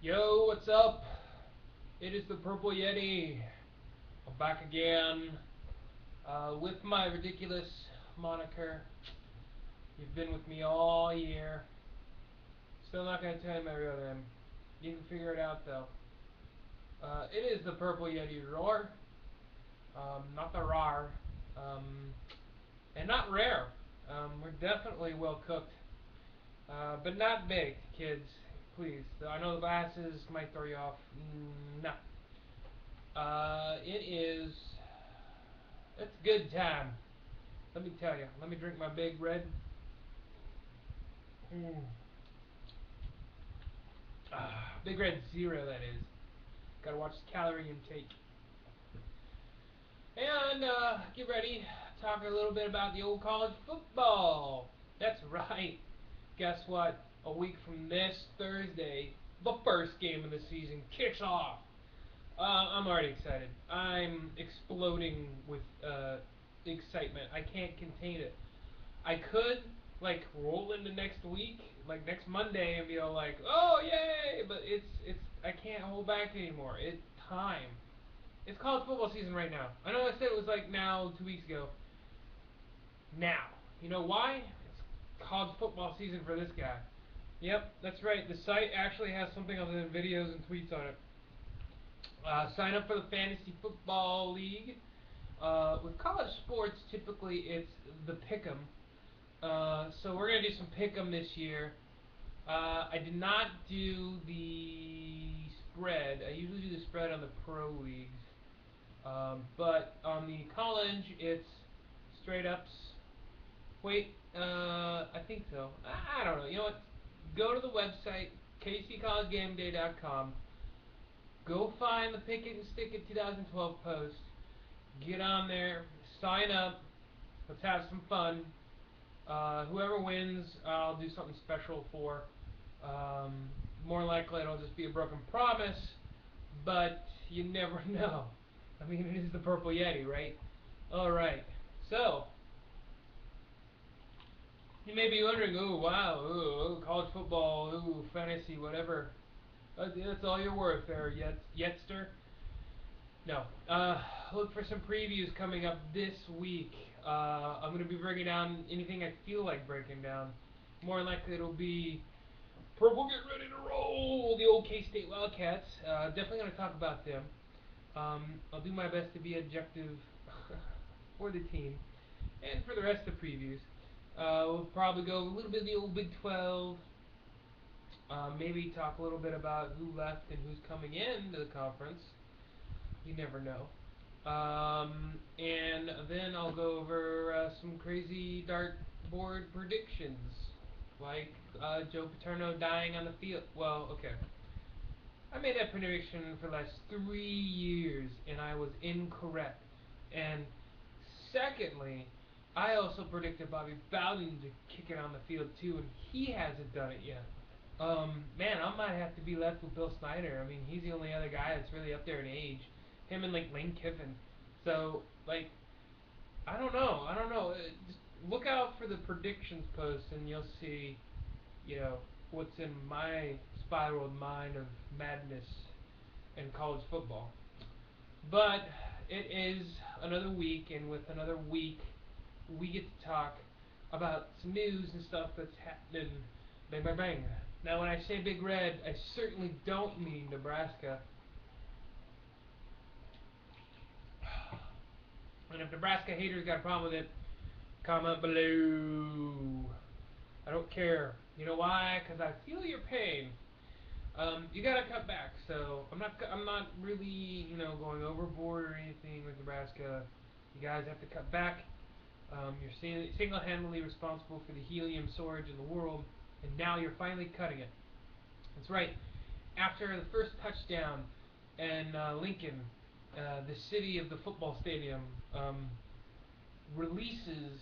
Yo, what's up? It is the Purple Yeti. I'm back again with my ridiculous moniker. You've been with me all year. Still not going to tell you my real name. You can figure it out though. It is the Purple Yeti Roar. Not the RAR. And not rare. We're definitely well cooked. But not baked, kids. Please. I know the glasses might throw you off. No. It's good time. Let me tell you. Let me drink my big red. Mm. Big Red Zero, that is. Gotta watch the calorie intake. And get ready. Talk a little bit about the old college football. That's right. Guess what? A week from this Thursday, the first game of the season kicks off. I'm already excited. I'm exploding with excitement. I can't contain it. I could like roll into next week, like next Monday, and be all like, "Oh yay!" But it's I can't hold back anymore. It's time. It's college football season right now. I know I said it was like now 2 weeks ago. Now, you know why? It's college football season for this guy. Yep, that's right. The site actually has something other than videos and tweets on it. Sign up for the Fantasy Football League. With college sports, typically it's the pick'em. So we're gonna do some pick'em this year. I did not do the spread. I usually do the spread on the pro leagues, but on the college it's straight ups. Wait, I think so. I don't know. You know what? Go to the website kccollegegameday.com. Go find the Pick It and Stick It 2012 post. Get on there. Sign up. Let's have some fun. Whoever wins, I'll do something special for. Um, More likely, it'll just be a broken promise, but you never know. I mean, it is the Purple Yeti, right? Alright, so, you may be wondering, oh, wow, ooh, college football, ooh, fantasy, whatever. That's all you're worth there, Yetster. No. Look for some previews coming up this week. I'm going to be breaking down anything I feel like breaking down. More likely it'll be Purple Get Ready to Roll, the old K-State Wildcats. Definitely going to talk about them. I'll do my best to be objective for the team and for the rest of the previews. We'll probably go a little bit of the old Big 12. Maybe talk a little bit about who left and who's coming in to the conference. You never know. And then I'll go over some crazy dartboard predictions, like Joe Paterno dying on the field. Well, okay. I made that prediction for the last 3 years, and I was incorrect. And secondly, I also predicted Bobby Bowden to kick it on the field too, and he hasn't done it yet. Man, I might have to be left with Bill Snyder. I mean, he's the only other guy that's really up there in age. Him and like Lane Kiffin. So like, I don't know. I don't know. Just look out for the predictions post, and you'll see, you know, what's in my spiraled mind of madness in college football. But it is another week, and with another week, we get to talk about some news and stuff that's happening. Bang, bang, bang. Now, when I say Big Red, I certainly don't mean Nebraska. And if Nebraska haters got a problem with it, comment below. I don't care. You know why? Because I feel your pain. You gotta cut back. So I'm not really, going overboard or anything with Nebraska. You guys have to cut back. You're single-handedly responsible for the helium shortage in the world, and now you're finally cutting it. That's right. After the first touchdown in Lincoln, the city of the football stadium releases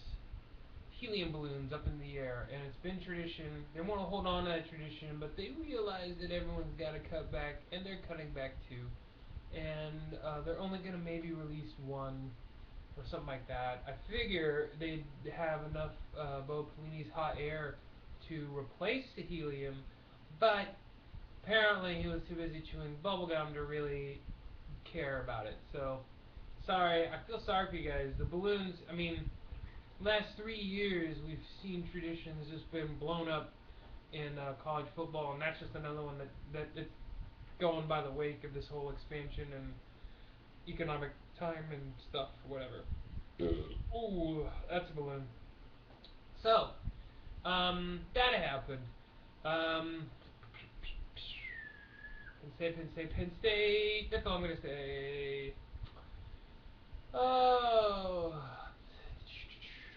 helium balloons up in the air, and it's been tradition. They want to hold on to that tradition, but they realize that everyone's got to cut back, and they're cutting back too. And they're only going to maybe release one or something like that. I figure they'd have enough Bo Pelini's hot air to replace the helium, but apparently he was too busy chewing bubblegum to really care about it. So, sorry, I feel sorry for you guys. The balloons, I mean, last 3 years we've seen traditions just been blown up in college football, and that's just another one that it's going by the wake of this whole expansion and economic time and stuff, whatever. Ooh, that's a balloon. So, that happened. Um, Penn State, Penn State, Penn State. That's all I'm gonna say. Oh,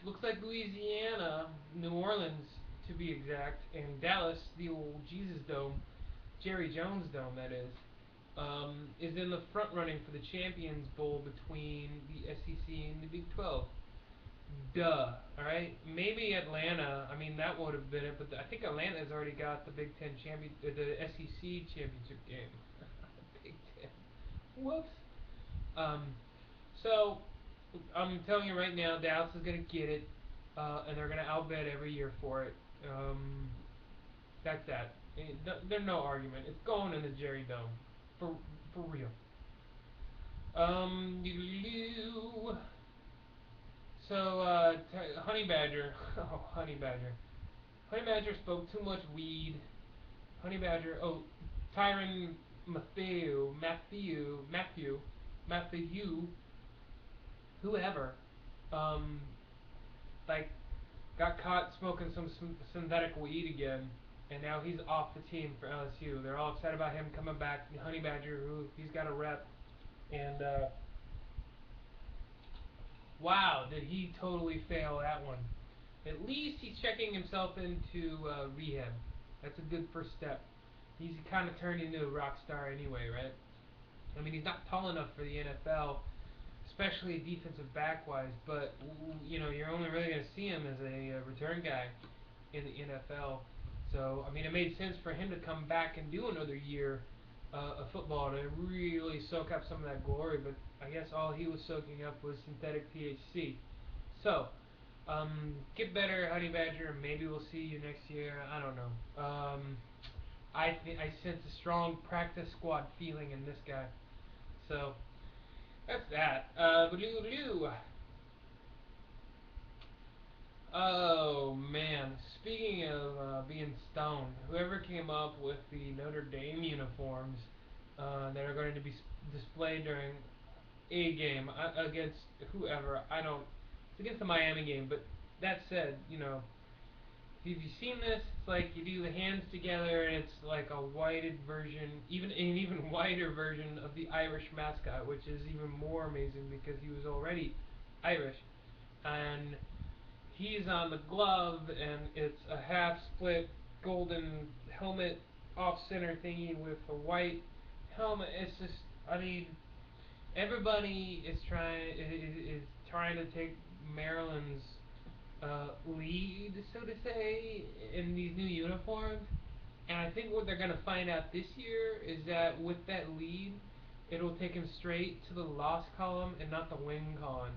looks like Louisiana, New Orleans to be exact, and Dallas, the old Jesus Dome, Jerry Jones Dome, that is in the front running for the Champions Bowl between the SEC and the Big 12. Duh. All right. Maybe Atlanta. I mean, that would have been it, but I think Atlanta's already got the Big Ten the SEC championship game. Big Ten. Whoops. Um. So, I'm telling you right now, Dallas is gonna get it, and they're gonna outbid every year for it. That's that. There's no argument. It's going in the Jerry Dome, for real. You. So, Honey Badger. Oh, Honey Badger. Honey Badger spoke too much weed. Honey Badger. Oh, Tyrann Mathieu, whoever, um, like, got caught smoking some synthetic weed again, and now he's off the team for LSU. They're all upset about him coming back. Honey Badger, who he's got a rep, and wow, did he totally fail that one. At least he's checking himself into rehab. That's a good first step. He's kind of turned into a rock star anyway, right? I mean, he's not tall enough for the NFL, especially defensive back wise. But you know, you're only really going to see him as a return guy in the NFL. So I mean, it made sense for him to come back and do another year of football to really soak up some of that glory. But I guess all he was soaking up was synthetic THC. So get better, Honey Badger, and maybe we'll see you next year. I don't know. I sense a strong practice squad feeling in this guy. So that's that. Oh man, speaking of being stoned, whoever came up with the Notre Dame uniforms that are going to be displayed during a game against whoever, I don't. It's against the Miami game, but that said, you know, if you've seen this, it's like you do the hands together, and it's like a whited version, even an even whiter version of the Irish mascot, which is even more amazing because he was already Irish, and he's on the glove, and it's a half split golden helmet off center thingy with a white helmet. It's just, I mean, everybody is trying to take Maryland's lead, so to say, in these new uniforms. And I think what they're going to find out this year is that with that lead, it'll take them straight to the loss column and not the win column.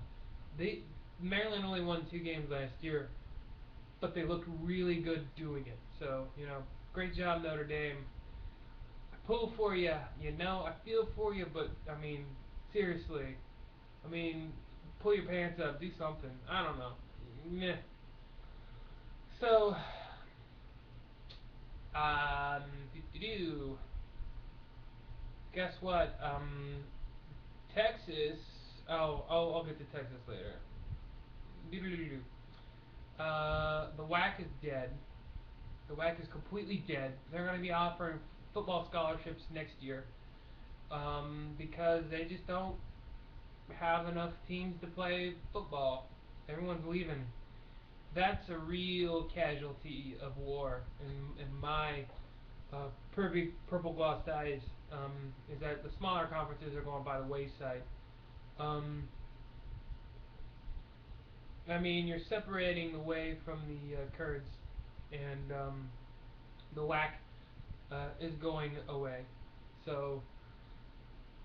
They Maryland only won 2 games last year, but they looked really good doing it. So, you know, great job, Notre Dame. I pull for you, you know, I feel for you, but, I mean, seriously, I mean, pull your pants up, do something. I don't know. Meh. So, um, do guess what? Texas. Oh, I'll get to Texas later. The WAC is dead. The WAC is completely dead. They're going to be offering football scholarships next year because they just don't have enough teams to play football. Everyone's leaving. That's a real casualty of war in my purple glossed eyes. Is that the smaller conferences are going by the wayside. Um, I mean, you're separating the way from the Kurds, and the WAC is going away. So,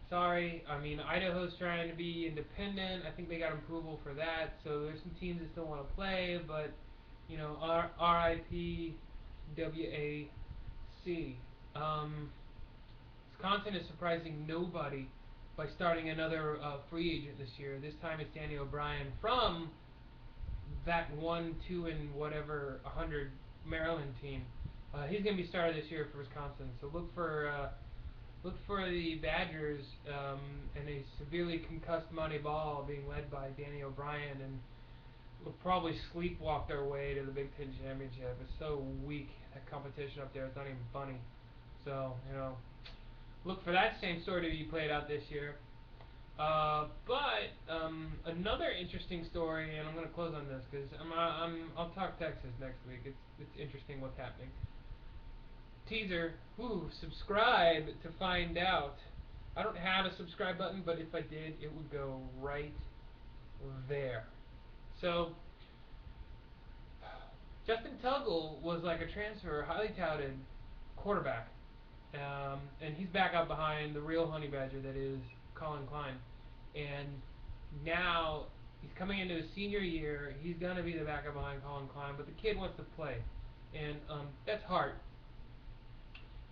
sorry. I mean, Idaho's trying to be independent. I think they got approval for that. So there's some teams that still want to play, but you know, RIP WAC. Wisconsin is surprising nobody by starting another free agent this year. This time it's Danny O'Brien from that 1, 2, and whatever 100 Maryland team. He's going to be starter this year for Wisconsin. So look for the Badgers and a severely concussed Monty Ball being led by Danny O'Brien, and we'll probably sleepwalk their way to the Big Ten championship. It's so weak, that competition up there. It's not even funny. So look for that same story to be played out this year. But another interesting story, and I'm going to close on this because I'll talk Texas next week. It's interesting what's happening. Teaser. Subscribe to find out. I don't have a subscribe button, but if I did, it would go right there. So Justin Tuggle was like a transfer, highly touted quarterback, and he's back up behind the real honey badger that is Colin Klein. And now he's coming into his senior year. He's gonna be the backup behind Colin Klein, but the kid wants to play, and that's hard.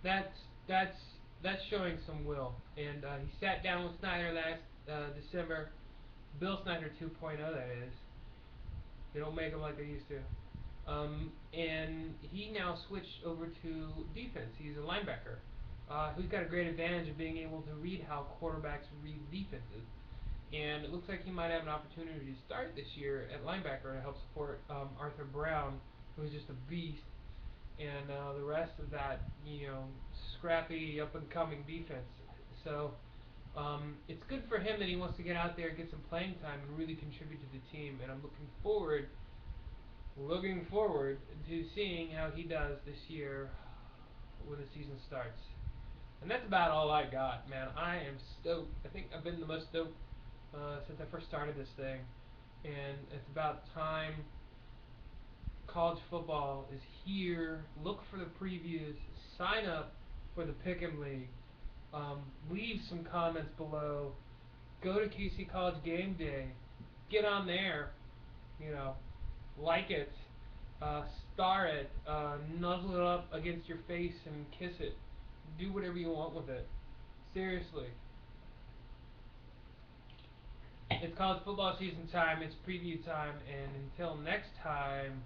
That's showing some will. And he sat down with Snyder last December. Bill Snyder 2.0, that is. They don't make them like they used to. And he now switched over to defense. He's a linebacker who's got a great advantage of being able to read how quarterbacks read defenses. And it looks like he might have an opportunity to start this year at linebacker to help support Arthur Brown, who's just a beast, and the rest of that, scrappy up-and-coming defense. So it's good for him that he wants to get out there and get some playing time and really contribute to the team. And I'm looking forward to seeing how he does this year when the season starts. And that's about all I got, man. I am stoked. I think I've been the most stoked since I first started this thing. And it's about time. College football is here. Look for the previews. Sign up for the Pick'em League. Leave some comments below. Go to KC College Game Day. Get on there. Like it. Star it. Nuzzle it up against your face and kiss it. Do whatever you want with it. Seriously. It's college football season time. It's preview time. And until next time,